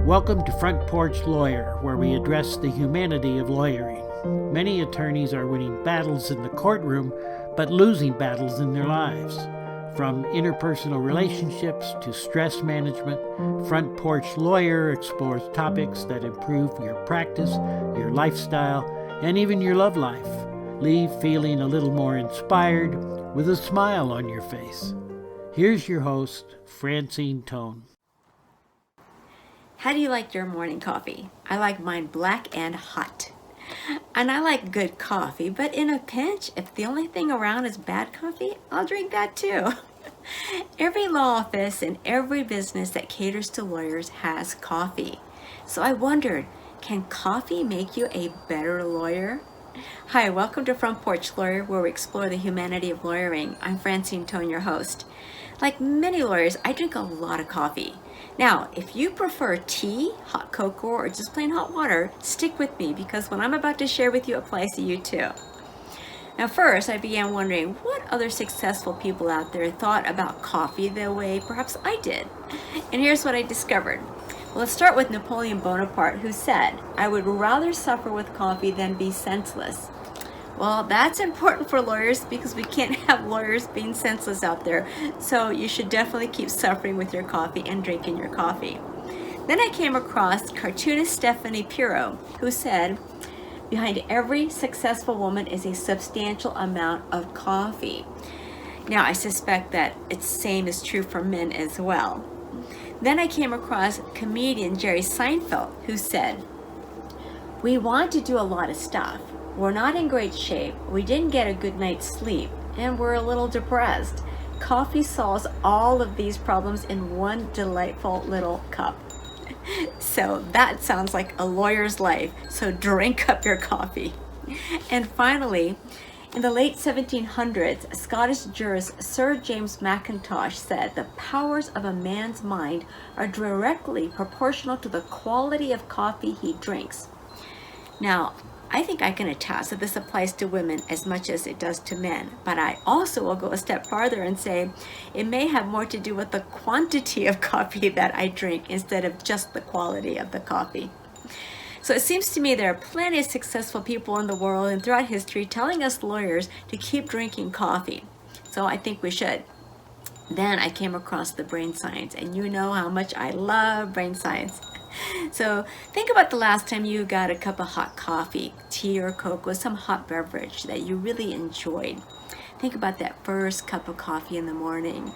Welcome to Front Porch Lawyer, where we address the humanity of lawyering. Many attorneys are winning battles in the courtroom, but losing battles in their lives. From interpersonal relationships to stress management, Front Porch Lawyer explores topics that improve your practice, your lifestyle, and even your love life. Leave feeling a little more inspired with a smile on your face. Here's your host, Francine. How do you like your morning coffee? I like mine black and hot. And I like good coffee, but in a pinch, if the only thing around is bad coffee, I'll drink that too. Every law office and every business that caters to lawyers has coffee. So I wondered, can coffee make you a better lawyer? Hi, welcome to Front Porch Lawyer, where we explore the humanity of lawyering. I'm Francine, your host. Like many lawyers, I drink a lot of coffee. Now, if you prefer tea, hot cocoa, or just plain hot water, stick with me because what I'm about to share with you applies to you too. Now first, I began wondering what other successful people out there thought about coffee the way perhaps I did. And here's what I discovered. Well, let's start with Napoleon Bonaparte, who said, "I would rather suffer with coffee than be senseless." Well, that's important for lawyers because we can't have lawyers being senseless out there. So you should definitely keep suffering with your coffee and drinking your coffee. Then I came across cartoonist Stephanie Pirro, who said, "Behind every successful woman is a substantial amount of coffee." Now, I suspect that it's same is true for men as well. Then I came across comedian Jerry Seinfeld, who said, "We want to do a lot of stuff. We're not in great shape, we didn't get a good night's sleep, and we're a little depressed. Coffee solves all of these problems in one delightful little cup." So that sounds like a lawyer's life, so drink up your coffee. And finally, in the late 1700s, Scottish jurist Sir James Mackintosh said the powers of a man's mind are directly proportional to the quality of coffee he drinks. Now, I think I can attest that this applies to women as much as it does to men, but I also will go a step farther and say it may have more to do with the quantity of coffee that I drink instead of just the quality of the coffee. So it seems to me there are plenty of successful people in the world and throughout history telling us lawyers to keep drinking coffee. So I think we should. Then I came across the brain science, and you know how much I love brain science. So think about the last time you got a cup of hot coffee, tea or cocoa, some hot beverage that you really enjoyed. Think about that first cup of coffee in the morning.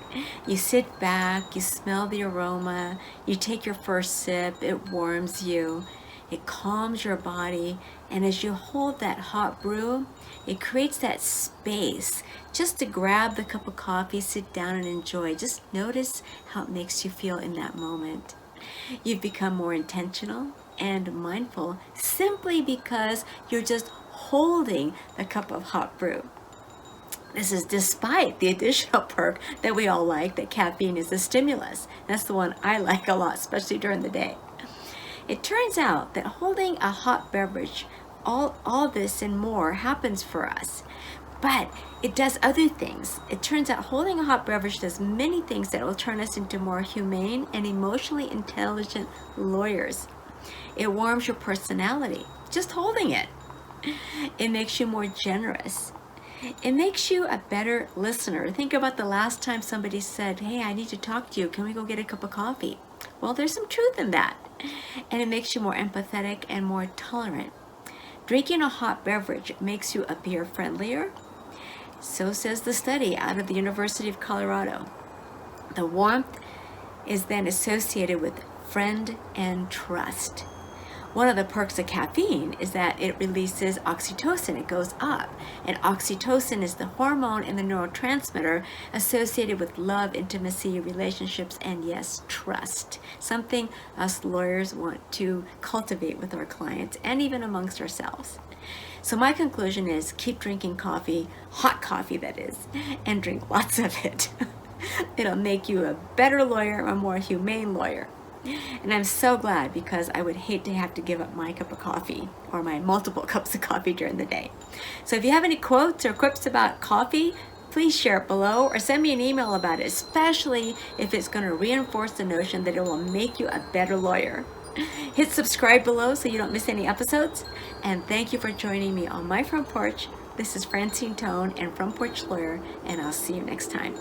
You sit back, you smell the aroma, you take your first sip, it warms you, it calms your body, and as you hold that hot brew, it creates that space just to grab the cup of coffee, sit down and enjoy. Just notice how it makes you feel in that moment. You've become more intentional and mindful simply because you're just holding the cup of hot brew. This is despite the additional perk that we all like, that caffeine is a stimulus. That's the one I like a lot, especially during the day. It turns out that holding a hot beverage, all this and more happens for us. But it does other things. It turns out holding a hot beverage does many things that will turn us into more humane and emotionally intelligent lawyers. It warms your personality, just holding it. It makes you more generous. It makes you a better listener. Think about the last time somebody said, "Hey, I need to talk to you. Can we go get a cup of coffee?" Well, there's some truth in that. And it makes you more empathetic and more tolerant. Drinking a hot beverage makes you appear friendlier. So says the study out of the University of Colorado. The warmth is then associated with friend and trust. One of the perks of caffeine is that it releases oxytocin. It goes up. And oxytocin is the hormone and the neurotransmitter associated with love, intimacy, relationships, and yes, trust. Something us lawyers want to cultivate with our clients and even amongst ourselves. So my conclusion is keep drinking coffee, hot coffee that is, and drink lots of it. It'll make you a better lawyer, a more humane lawyer. And I'm so glad because I would hate to have to give up my cup of coffee or my multiple cups of coffee during the day. So if you have any quotes or quips about coffee, please share it below or send me an email about it, especially if it's going to reinforce the notion that it will make you a better lawyer. Hit subscribe below so you don't miss any episodes. And thank you for joining me on my front porch. This is Francine Tone and From Porch Lawyer, and I'll see you next time.